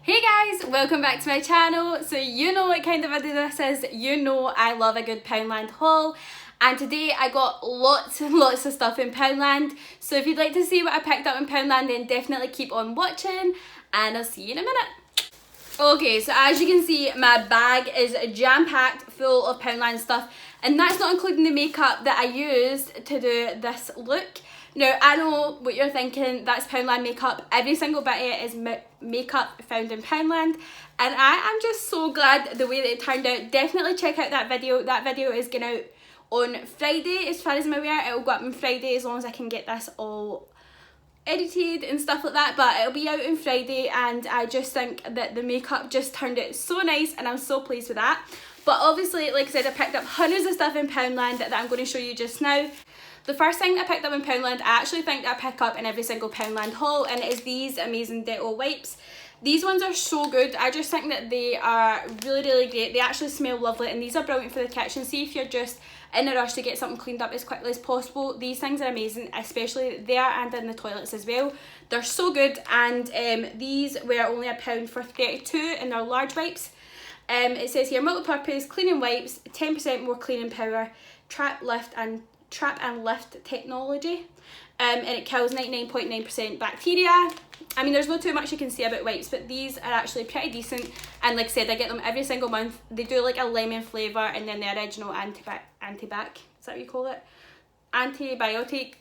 Hey guys, welcome back to my channel. So you know what kind of video this is, you know I love a good Poundland haul, and today I got lots and lots of stuff in Poundland. So if you'd like to see what I picked up in Poundland, then definitely keep on watching and I'll see you in a minute. Okay, so as you can see, my bag is jam-packed full of Poundland stuff, and that's not including the makeup that I used to do this look. Now, I know what you're thinking, that's Poundland makeup. Every single bit of it is makeup found in Poundland, and I am just so glad the way that it turned out. Definitely check out that video. That video is going out on Friday, as far as I'm aware. It will go up on Friday as long as I can get this all edited and stuff like that, but it'll be out on Friday, and I just think that the makeup just turned out so nice and I'm so pleased with that. But obviously, like I said, I picked up hundreds of stuff in Poundland that I'm going to show you just now. The first thing that I picked up in Poundland, I actually think I pick up in every single Poundland haul, and it is these amazing decor wipes. These ones are so good. I just think that they are really great. They actually smell lovely, and these are brilliant for the kitchen. See if you're just in a rush to get something cleaned up as quickly as possible, these things are amazing, especially there and in the toilets as well. They're so good, and these were only £1 for 32, and they're large wipes. It says here, multi-purpose cleaning wipes, 10% more cleaning power, trap and lift technology, and it kills 99.9% bacteria. I mean, there's not too much you can say about wipes, but these are actually pretty decent, and like I said, I get them every single month. They do like a lemon flavour, and then the original antibac, is that what you call it? Antibiotic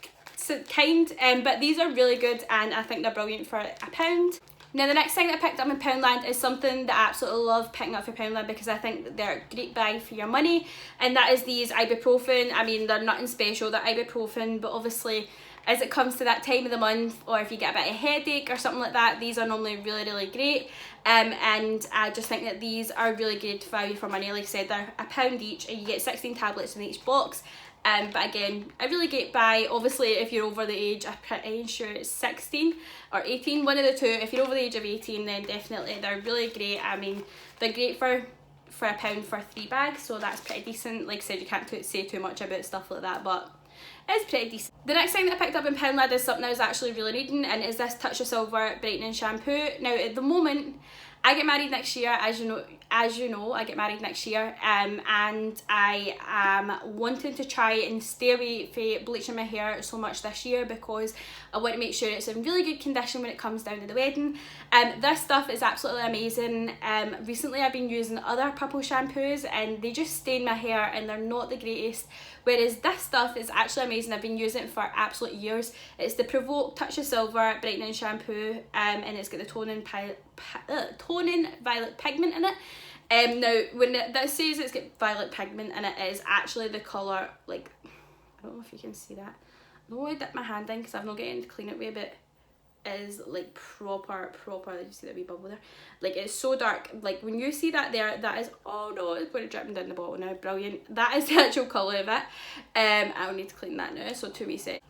kind, but these are really good, and I think they're brilliant for £1. Now, the next thing that I picked up in Poundland is something that I absolutely love picking up for Poundland because I think that they're a great buy for your money, and that is these ibuprofen. I mean, they're nothing special, they're ibuprofen, but obviously as it comes to that time of the month, or if you get a bit of a headache or something like that, these are normally really great, and I just think that these are really good value for money. Like I said, they're £1 each, and you get 16 tablets in each box. But again, a really great buy. Obviously, if you're over the age, I'm pretty sure it's 16 or 18, one of the two. If you're over the age of 18, then definitely they're really great. I mean, they're great for £1 for 3 bags, so that's pretty decent. Like I said, you can't say too much about stuff like that, but it's pretty decent. The next thing that I picked up in Poundland is something I was actually really needing, and is this Touch of Silver brightening shampoo. Now, at the moment, I get married next year, as you know, I get married next year, and I am wanting to try and stay away from bleaching my hair so much this year because I want to make sure it's in really good condition when it comes down to the wedding. This stuff is absolutely amazing. Recently I've been using other purple shampoos, and they just stain my hair and they're not the greatest, whereas this stuff is actually amazing. I've been using it for absolute years. It's the Provoke Touch of Silver brightening shampoo, and it's got the toning violet pigment in it. Now, when that says it's got violet pigment in it, it is actually the colour, like, I don't know if you can see that. I don't want to dip my hand in because I'm not getting to clean it with, but it is like proper, did you see that wee bubble there? Like, it's so dark. Like, when you see that there, that is, oh no, it's going to drip down the bottle now, brilliant. That is the actual colour of it. I'll need to clean that now, so 2 wee seconds.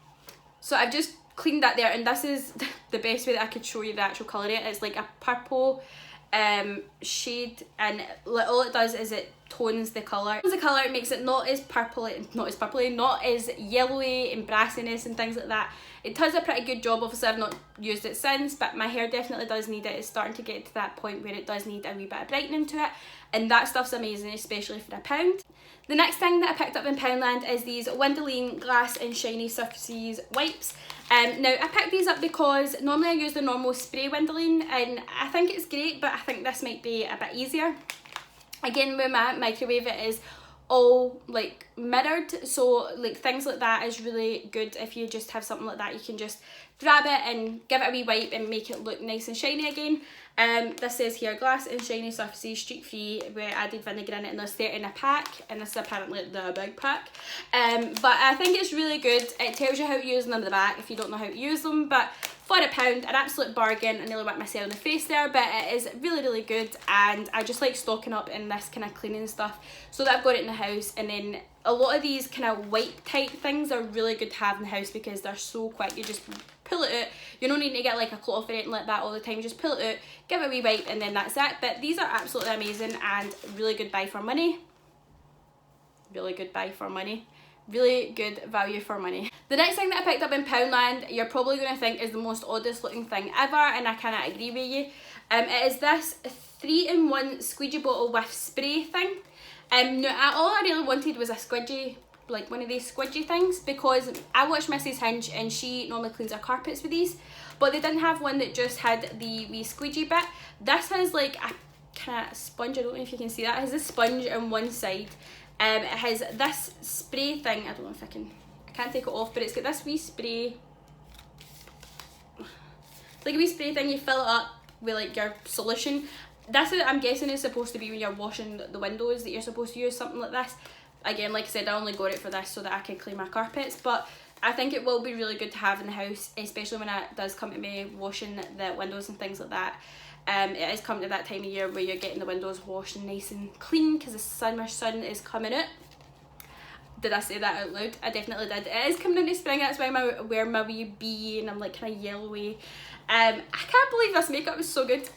So I've just cleaned that there, and this is the best way that I could show you the actual colour of it. It's like a purple shade, and all it does is it tones the colour. It makes it not as purpley, not as yellowy and brassiness and things like that. It does a pretty good job. Obviously I've not used it since, but my hair definitely does need it. It's starting to get to that point where it does need a wee bit of brightening to it, and that stuff's amazing, especially for £1. The next thing that I picked up in Poundland is these Windoline Glass and Shiny Surfaces wipes. Now, I picked these up because normally I use the normal spray Windoline, and I think it's great, but I think this might be a bit easier. Again, with my microwave, it is all like mirrored, so like things like that is really good. If you just have something like that, you can just grab it and give it a wee wipe and make it look nice and shiny again. This says here, Glass and Shiny Surfaces, streak free, where I added vinegar in it, and there's 30 in a pack, and this is apparently the big pack. But I think it's really good. It tells you how to use them in the back if you don't know how to use them, but for £1, an absolute bargain. I nearly whacked myself in the face there, but it is really good, and I just like stocking up in this kind of cleaning stuff so that I've got it in the house. And then a lot of these kind of wipe type things are really good to have in the house because they're so quick. You just pull it out, you don't need to get like a cloth or anything like that all the time. You just pull it out, give it a wee wipe, and then that's it. But these are absolutely amazing and really good buy for money. Really good buy for money. Really good value for money. The next thing that I picked up in Poundland, you're probably going to think is the most oddest looking thing ever, and I cannot agree with you. It is this 3-in-1 squeegee bottle with spray thing. Now, all I really wanted was a squidgy, like one of these squidgy things, because I watch Mrs. Hinge and she normally cleans her carpets with these, but they didn't have one that just had the wee squeegee bit. This has like a kind of sponge, I don't know if you can see that, it has a sponge on one side. It has this spray thing, I don't know if I can't take it off, but it's got this wee spray, like a wee spray thing, you fill it up with like your solution. This is, I'm guessing, is supposed to be when you're washing the windows that you're supposed to use something like this. Again, like I said, I only got it for this so that I can clean my carpets, but I think it will be really good to have in the house, especially when it does come to me washing the windows and things like that. It is coming to that time of year where you're getting the windows washed and nice and clean because the summer sun is coming out. Did I say that out loud? I definitely did. It is coming into spring, that's why I wear my wee bee and I'm like kind of yellowy. I can't believe this makeup is so good.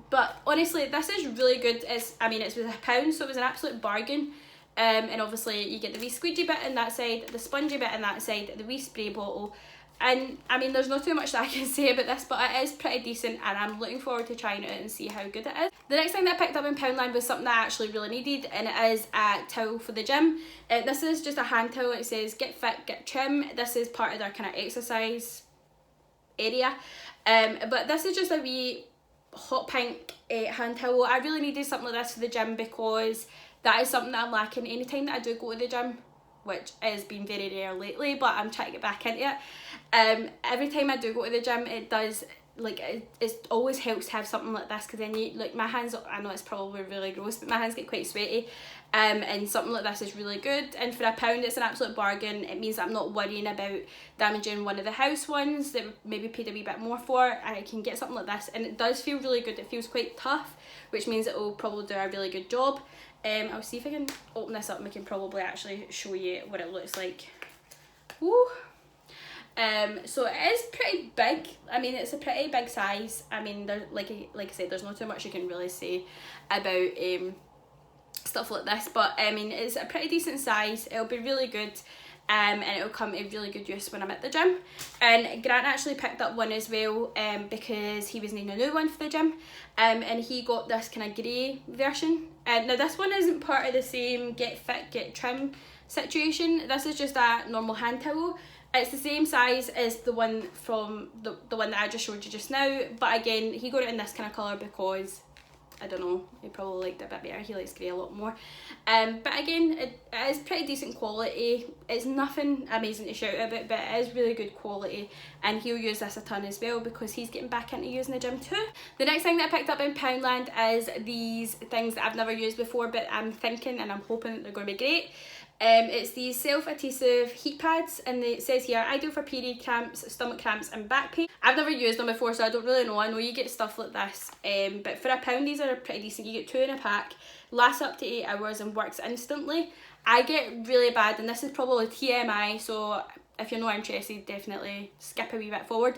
But honestly, this is really good. It's worth £1, so it was an absolute bargain. And obviously you get the wee squeegee bit on that side, the spongy bit on that side, the wee spray bottle. And I mean, there's not too much that I can say about this, but it is pretty decent and I'm looking forward to trying it out and see how good it is. The next thing that I picked up in Poundland was something that I actually really needed, and it is a towel for the gym. This is just a hand towel. It says get fit, get trim. This is part of their kind of exercise area. But this is just a wee hot pink hand towel. I really needed something like this for the gym because that is something that I'm lacking anytime that I do go to the gym, which has been very rare lately, but I'm trying to get back into it. Every time I do go to the gym, it does, like, it always helps to have something like this, because then you, like, my hands, I know it's probably really gross, but my hands get quite sweaty, and something like this is really good. And for £1, it's an absolute bargain. It means that I'm not worrying about damaging one of the house ones that maybe paid a wee bit more for, and I can get something like this, and it does feel really good. It feels quite tough, which means it will probably do a really good job. I'll see if I can open this up and we can probably actually show you what it looks like. Woo! So it is pretty big. I mean, it's a pretty big size. I mean, there, like I said, there's not too much you can really say about stuff like this, but I mean, it's a pretty decent size. It'll be really good. And it'll come in really good use when I'm at the gym. And Grant actually picked up one as well, because he was needing a new one for the gym, and he got this kind of grey version. Now this one isn't part of the same get fit, get trim situation. This is just a normal hand towel. It's the same size as the one from the one that I just showed you just now, but again, he got it in this kind of colour because, I don't know, he probably liked it a bit better. He likes grey a lot more. But again, it is pretty decent quality. It's nothing amazing to shout about, but it is really good quality, and he'll use this a ton as well because he's getting back into using the gym too. The next thing that I picked up in Poundland is these things that I've never used before, but I'm thinking and I'm hoping that they're going to be great. It's these self-adhesive heat pads, and it says here, ideal for period cramps, stomach cramps and back pain. I've never used them before, so I don't really know. I know you get stuff like this, but for £1 these are pretty decent. You get 2 in a pack, lasts up to 8 hours and works instantly. I get really bad, and this is probably TMI, so if you're not interested, definitely skip a wee bit forward.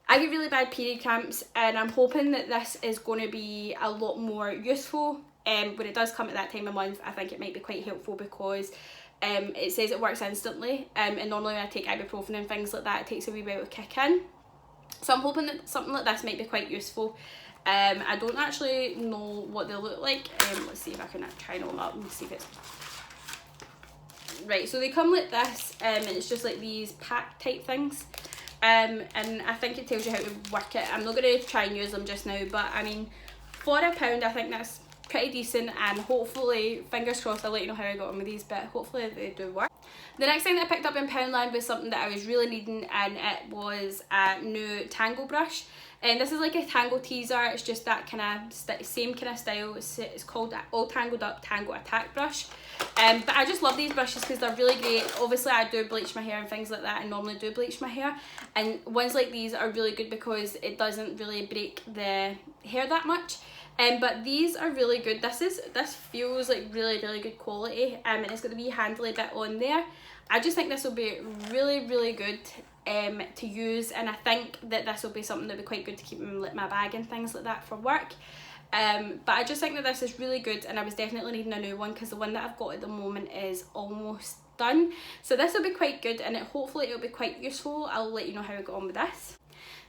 I get really bad period cramps, and I'm hoping that this is going to be a lot more useful. When it does come at that time of month, I think it might be quite helpful because it says it works instantly, and normally when I take ibuprofen and things like that, it takes a wee while to kick in. So I'm hoping that something like this might be quite useful. I don't actually know what they look like. Let's see if I can try and open them up and see if it's... Right, so they come like this, and it's just like these pack type things. And I think it tells you how to work it. I'm not going to try and use them just now, but I mean, for £1, I think that's pretty decent, and hopefully, fingers crossed, I'll let you know how I got on with these, but hopefully they do work. The next thing that I picked up in Poundland was something that I was really needing, and it was a new tangle brush. And this is like a tangle teaser. It's just that kind of same kind of style. It's called All Tangled Up Tangle Attack Brush. But I just love these brushes because they're really great. Obviously I do bleach my hair and things like that. I normally do bleach my hair, and ones like these are really good because it doesn't really break the hair that much. But these are really good. This feels like really good quality, and it's got the wee handly bit on there. I just think this will be really good to use, and I think that this will be something that will be quite good to keep in my bag and things like that for work. But I just think that this is really good, and I was definitely needing a new one because the one that I've got at the moment is almost done. So this will be quite good, and hopefully it'll be quite useful. I'll let you know how I got on with this.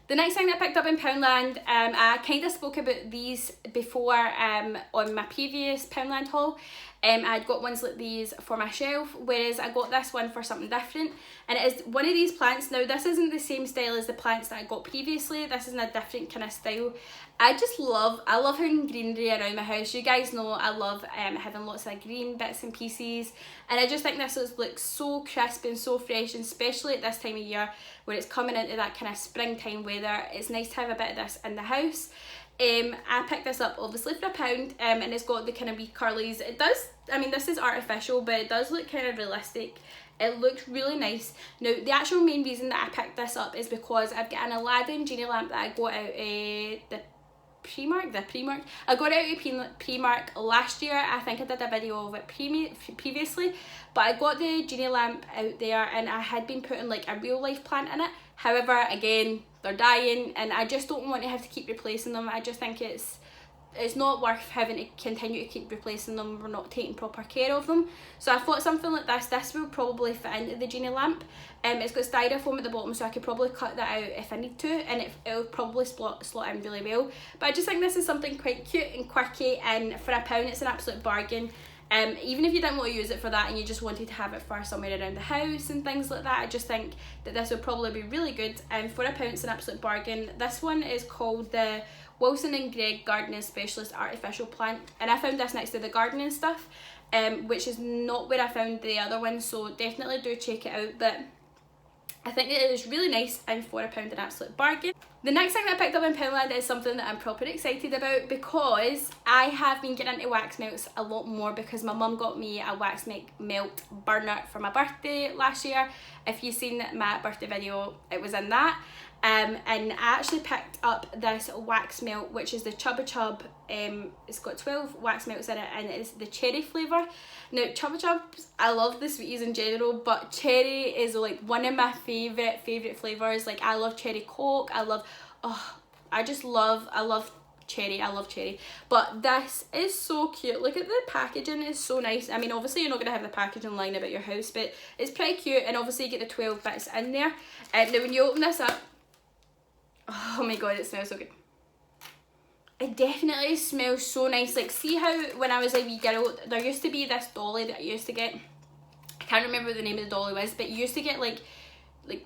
The The next thing that I picked up in Poundland, I kind of spoke about these before on my previous Poundland haul. I'd got ones like these for my shelf, whereas I got this one for something different, and it is one of these plants. Now this isn't the same style as the plants that I got previously, this is in a different kind of style. I love having greenery around my house. You guys know I love having lots of green bits and pieces, and I just think this looks so crisp and so fresh, and especially at this time of year where it's coming into that kind of springtime weather. It's nice to have a bit of this in the house. I picked this up obviously for £1, and it's got the kind of wee curlies. It does, I mean this is artificial, but it does look kind of realistic. It looks really nice. Now the actual main reason that I picked this up is because I've got an Aladdin genie lamp that I got out the Primark. I got it out of Primark last year. I think I did a video of it previously, but I got the genie lamp out there and I had been putting like a real life plant in it. However, again, they're dying and I just don't want to have to keep replacing them. I just think it's not worth having to continue to keep replacing them. We're not taking proper care of them. So I thought something like this will probably fit into the genie lamp. It's got styrofoam at the bottom, so I could probably cut that out if I need to, and it'll probably slot in really well. But I just think this is something quite cute and quirky, and for £1 it's an absolute bargain. Even if you didn't want to use it for that and you just wanted to have it for somewhere around the house and things like that, I just think that this would probably be really good, and for £1 it's an absolute bargain. This one is called the Wilson and Greg Gardening Specialist Artificial Plant, and I found this next to the gardening stuff, which is not where I found the other one, so definitely do check it out. But I think it is really nice, and for £1 an absolute bargain. The next thing that I picked up in Poundland is something that I'm proper excited about, because I have been getting into wax melts a lot more because my mum got me a wax melt burner for my birthday last year. If you've seen my birthday video, it was in that. And I actually picked up this wax melt, which is the Chubba Chub. It's got 12 wax melts in it, and it's the cherry flavour. Now Chubba Chubs, I love the sweeties in general, but cherry is like one of my favourite flavours. Like I love cherry Coke, I love cherry. But this is so cute. Look at the packaging, it's so nice. I mean obviously you're not going to have the packaging lying about your house, but it's pretty cute, and obviously you get the 12 bits in there. Now when you open this up, oh my god, it smells so good. It definitely smells so nice. Like see how when I was a wee girl there used to be this dolly that I used to get, I can't remember what the name of the dolly was, but you used to get like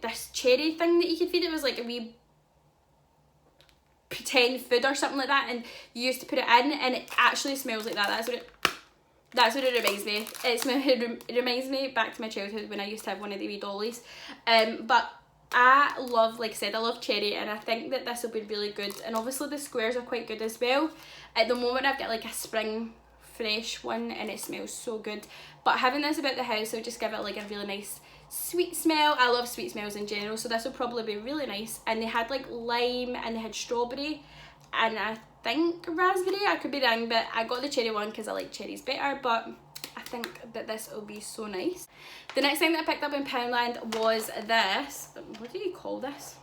this cherry thing that you could feed. It was like a wee pretend food or something like that, and you used to put it in and it actually smells like that. That's what it reminds me. It reminds me back to my childhood when I used to have one of the wee dollies. But I love, like I said, I love cherry, and I think that this will be really good, and obviously the squares are quite good as well. At the moment I've got like a spring fresh one and it smells so good, but having this about the house will just give it like a really nice sweet smell. I love sweet smells in general, so this will probably be really nice. And they had like lime and they had strawberry and I think raspberry, I could be wrong, but I got the cherry one because I like cherries better, but I think that this will be so nice. The next thing that I picked up in Poundland was this. What do you call this?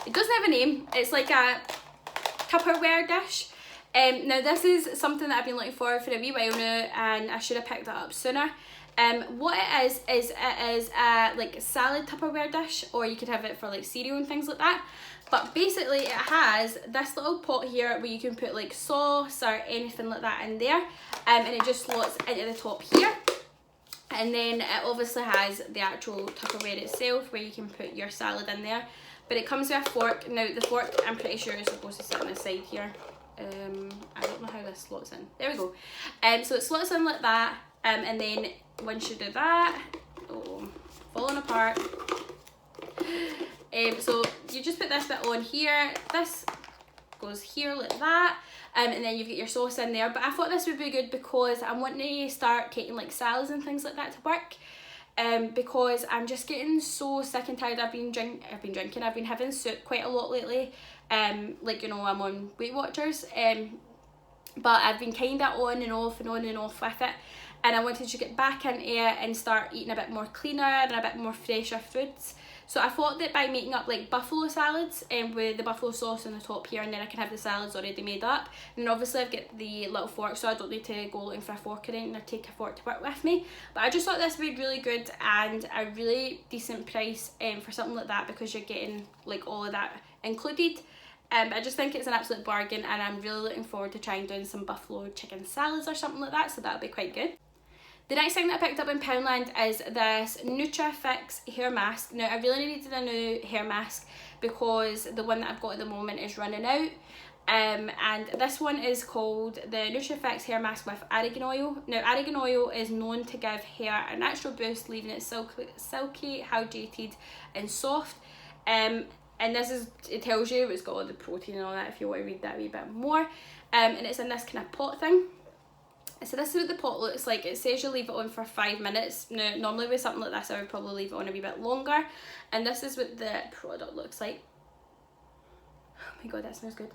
It doesn't have a name. It's like a Tupperware dish. Now this is something that I've been looking for a wee while now, and I should have picked that up sooner. What it is it is a like salad Tupperware dish, or you could have it for like cereal and things like that. But basically it has this little pot here where you can put like sauce or anything like that in there, and it just slots into the top here. And then it obviously has the actual Tupperware itself where you can put your salad in there. But it comes with a fork. Now the fork I'm pretty sure is supposed to sit on the side here. I don't know how this slots in. There we go. So it slots in like that, and then once you do that, oh, falling apart. So you just put this bit on here, this goes here like that, and then you've got your sauce in there. But I thought this would be good because I'm wanting to start taking like salads and things like that to work, because I'm just getting so sick and tired. I've been having soup quite a lot lately, like you know I'm on Weight Watchers, but I've been kind of on and off with it, and I wanted to get back into it and start eating a bit more cleaner and a bit more fresher foods. So I thought that by making up like buffalo salads, with the buffalo sauce on the top here, and then I can have the salads already made up. And then obviously I've got the little fork, so I don't need to go looking for a fork or anything or take a fork to work with me. But I just thought this would be really good and a really decent price for something like that, because you're getting like all of that included. I just think it's an absolute bargain, and I'm really looking forward to trying doing some buffalo chicken salads or something like that, so that'll be quite good. The next thing that I picked up in Poundland is this NutriFix hair mask. Now, I really needed a new hair mask because the one that I've got at the moment is running out. And this one is called the NutriFix hair mask with argan oil. Now, argan oil is known to give hair a natural boost, leaving it silky, hydrated and soft. And this is, it tells you it's got all the protein and all that if you want to read that a wee bit more. And it's in this kind of pot thing. So this is what the pot looks like. It says you leave it on for 5 minutes. Now, normally with something like this, I would probably leave it on a wee bit longer. And this is what the product looks like. Oh my god, that smells good.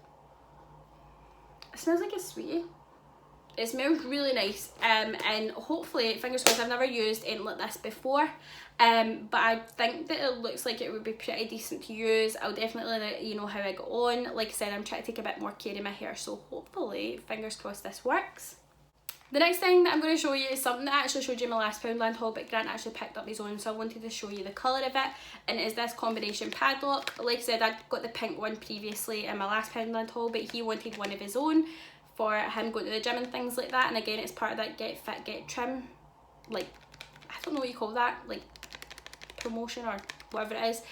It smells like a sweetie. It smells really nice, and hopefully, fingers crossed, I've never used anything like this before, but I think that it looks like it would be pretty decent to use. I'll definitely let you know how I go on. Like I said, I'm trying to take a bit more care of my hair, so hopefully, fingers crossed, this works. The next thing that I'm going to show you is something that I actually showed you in my last Poundland haul, but Grant actually picked up his own, so I wanted to show you the colour of it, and it is this combination padlock. Like I said, I got the pink one previously in my last Poundland haul, but he wanted one of his own for him going to the gym and things like that, and again, it's part of that get fit, get trim, like, I don't know what you call that, like, promotion or whatever it is,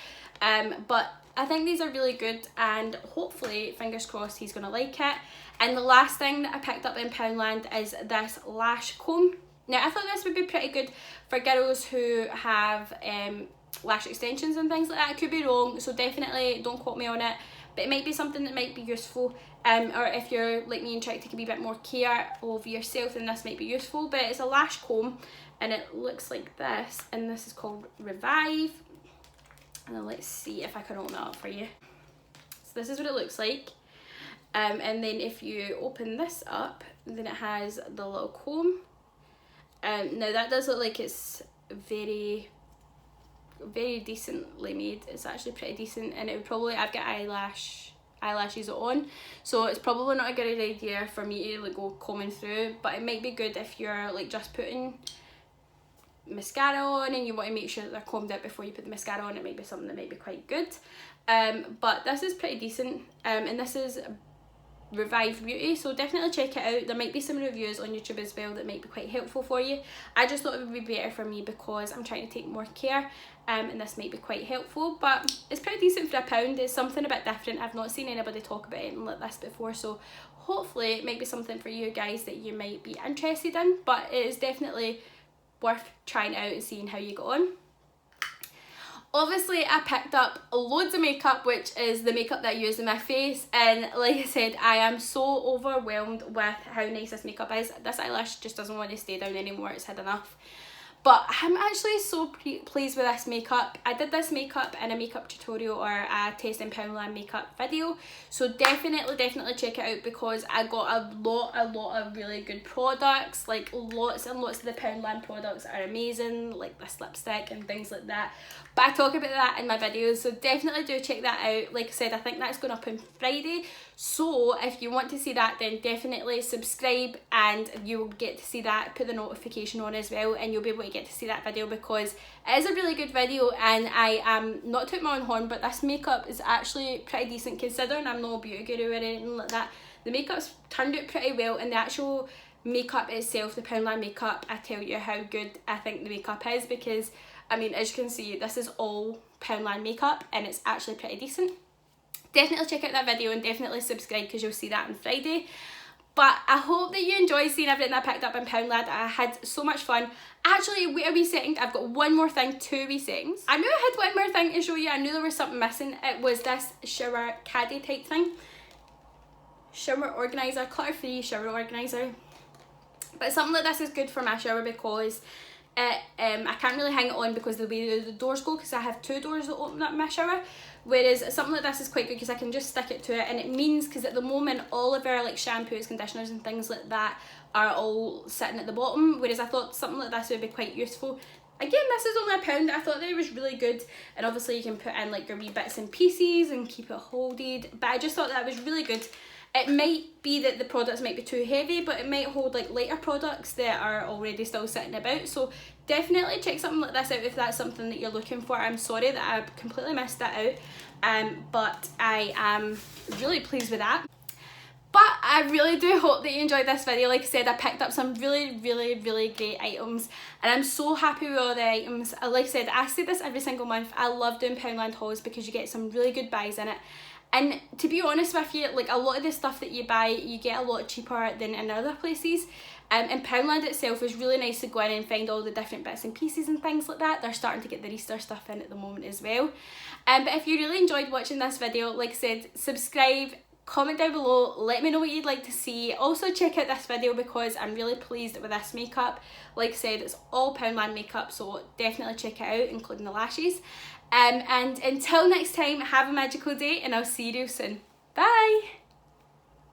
but I think these are really good, and hopefully, fingers crossed, he's going to like it. And the last thing that I picked up in Poundland is this lash comb. Now, I thought this would be pretty good for girls who have lash extensions and things like that. I could be wrong, so definitely don't quote me on it, but it might be something that might be useful, or if you're like me and try to take a wee bit more care of yourself, then this might be useful. But it's a lash comb, and it looks like this, and this is called Revive. And then let's see if I can open that up for you. So this is what it looks like. And then if you open this up, then it has the little comb. Now that does look like it's very decently made. It's actually pretty decent, and it would probably, I've got eyelashes on, so it's probably not a good idea for me to like go combing through, but it might be good if you're like just putting mascara on and you want to make sure that they're combed out before you put the mascara on. It might be something that might be quite good. But this is pretty decent, and this is Revive Beauty, so definitely check it out. There might be some reviews on YouTube as well that might be quite helpful for you. I just thought it would be better for me because I'm trying to take more care, and this might be quite helpful, but it's pretty decent for £1. It's something a bit different. I've not seen anybody talk about anything like this before, so hopefully it might be something for you guys that you might be interested in, but it is definitely worth trying out and seeing how you go on. Obviously, I picked up loads of makeup, which is the makeup that I use in my face, and like I said, I am so overwhelmed with how nice this makeup is. This eyelash just doesn't want to stay down anymore, it's had enough. But I'm actually so pleased with this makeup. I did this makeup in a makeup tutorial or a test in Poundland makeup video, so definitely check it out because I got a lot of really good products. Like lots and lots of the Poundland products are amazing, like this lipstick and things like that. But I talk about that in my videos, so definitely do check that out. Like I said, I think that's going up on Friday, so if you want to see that, then definitely subscribe and you'll get to see that. Put the notification on as well, and you'll be able to get to see that video because it is a really good video. And I am not tooting my own horn, but this makeup is actually pretty decent considering I'm not a beauty guru or anything like that. The makeup's turned out pretty well, and the actual makeup itself, the Poundland makeup, I tell you how good I think the makeup is because, I mean, as you can see, this is all Poundland makeup and it's actually pretty decent. Definitely check out that video and definitely subscribe because you'll see that on Friday. But I hope that you enjoyed seeing everything I picked up in Poundland. I had so much fun. Actually, wait a wee second, I've got one more thing, 2 wee seconds. I knew I had one more thing to show you. I knew there was something missing. It was this shower caddy type thing. Shower organiser, clutter-free shower organiser. But something like this is good for my shower because I can't really hang it on because the way the doors go, because I have 2 doors that open up my shower, whereas something like this is quite good because I can just stick it to it, and it means, because at the moment all of our like shampoos, conditioners and things like that are all sitting at the bottom, whereas I thought something like this would be quite useful. Again, this is only £1. I thought that it was really good, and obviously you can put in like your wee bits and pieces and keep it holded, but I just thought that was really good. It might be that the products might be too heavy, but it might hold like lighter products that are already still sitting about, so definitely check something like this out if that's something that you're looking for. I'm sorry that I completely missed that out, but I am really pleased with that. But I really do hope that you enjoyed this video. Like I said, I picked up some really great items and I'm so happy with all the items. Like I said, I say this every single month, I love doing Poundland hauls because you get some really good buys in it. And to be honest with you, like a lot of the stuff that you buy, you get a lot cheaper than in other places. And Poundland itself is really nice to go in and find all the different bits and pieces and things like that. They're starting to get the Easter stuff in at the moment as well. But if you really enjoyed watching this video, like I said, subscribe, comment down below, let me know what you'd like to see. Also check out this video because I'm really pleased with this makeup. Like I said, it's all Poundland makeup, so definitely check it out, including the lashes. And until next time, have a magical day and I'll see you soon. Bye!